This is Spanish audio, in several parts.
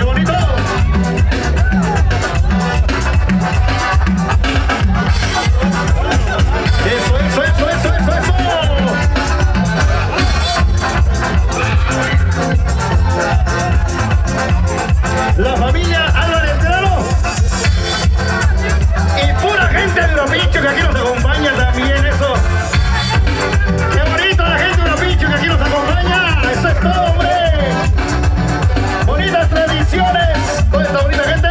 bonito! ¡Eso, eso, eso, eso, eso, eso! La familia Álvarez Terano y pura gente de los bichos que aquí nos acompaña también, eso. ¡Qué bonito la gente de los bichos que aquí nos acompaña! ¡Eso es todo, hombre! ¡Bonitas tradiciones! ¿Dónde está bonita gente?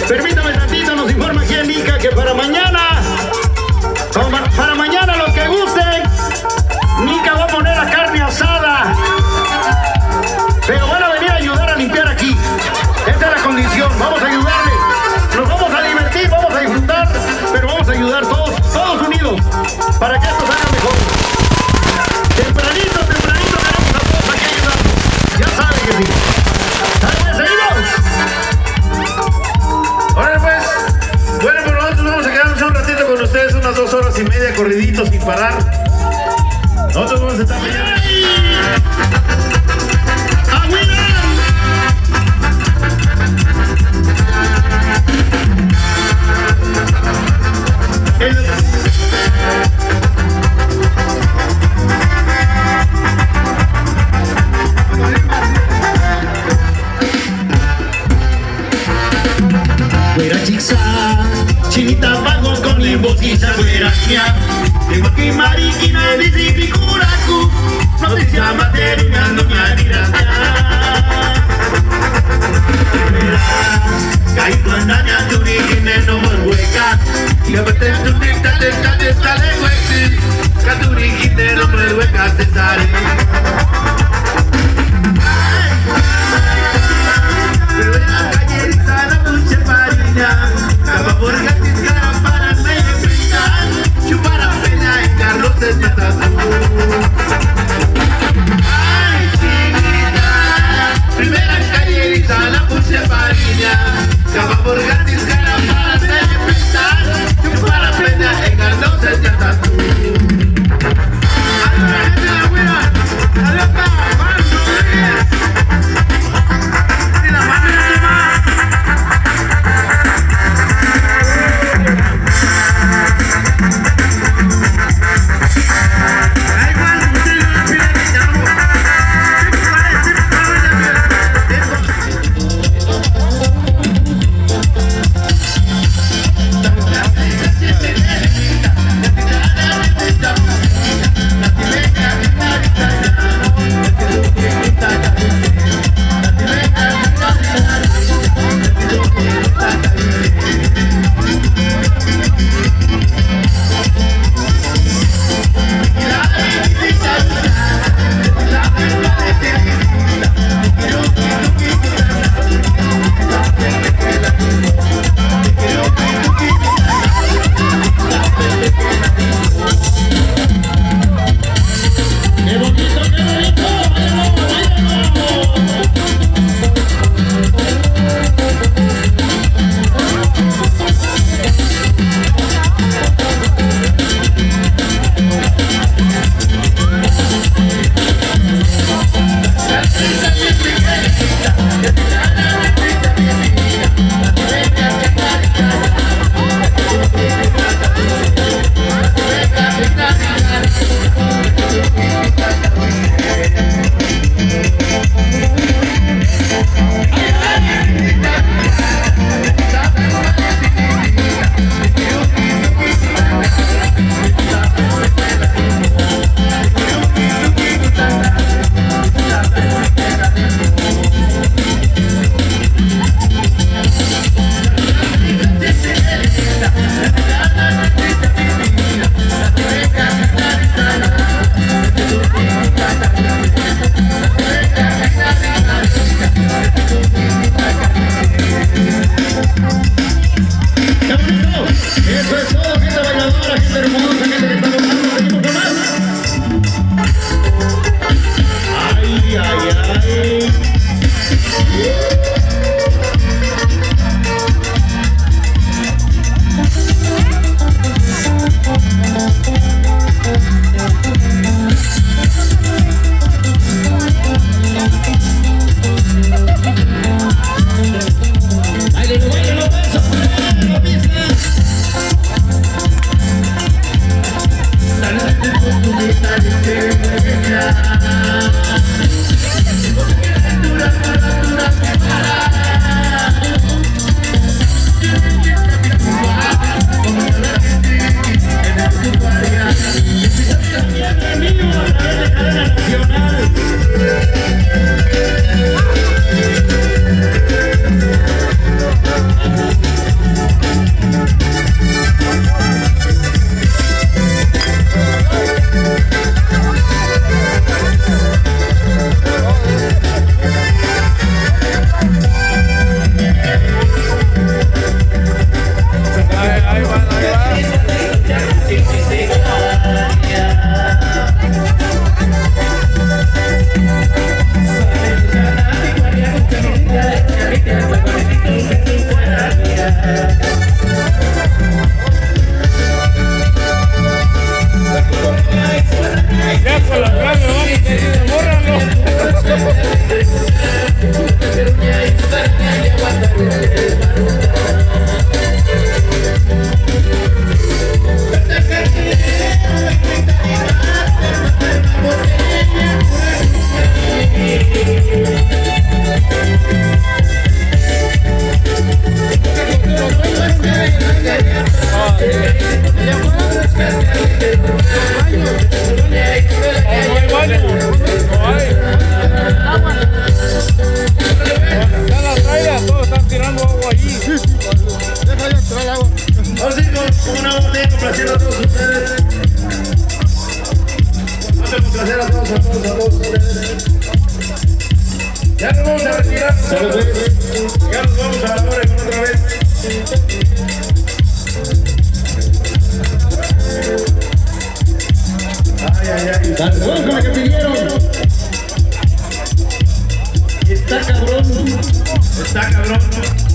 Permítame tantito, nos informa aquí en Mica que para mañana los que gusten, Mica va a poner la carne asada, pero van a venir a ayudar a limpiar aquí. Esta es la condición, vamos a ayudarle, nos vamos a divertir, vamos a disfrutar, pero vamos a ayudar todos unidos para que esto salga mejor. Tempranito tenemos a todos aquí ayudando, ya saben que sí. ¿Saben? ¿Seguimos? Ahora pues, bueno, pero nosotros vamos a quedarnos un ratito con ustedes, unas 2 horas y media corriditos sin parar. Nosotros vamos a estar mañana. Güera chixa, chinita pago con imbocisa, güera mía. Tengo que mariquina de Zipicuracu, no te llama terminando mi admiración. Caído en daña tu origine no me hueca. Y a veces tu dicta te sale hueca. Que tu origine no me hueca te sale. Pero en la calle está la mucha pariña. Cama por gatis cara para me enfrentar. Chupar a pena en Carlos es matando. Ay, chiquita. Primera callerita la puse pariña. Cama por gatis cara para me enfrentar. Chupar a pena en Carlos es matando. ¡Adiós, la gente de la buena! ¡Adiós, Marco! ¡Y la mano de más! Ya nos vamos a retirar nosotros. Ya nos vamos a la hora con otra vez. Ay, ay, ay. Perdón con la que pidieron. Y está cabrón. Está cabrón.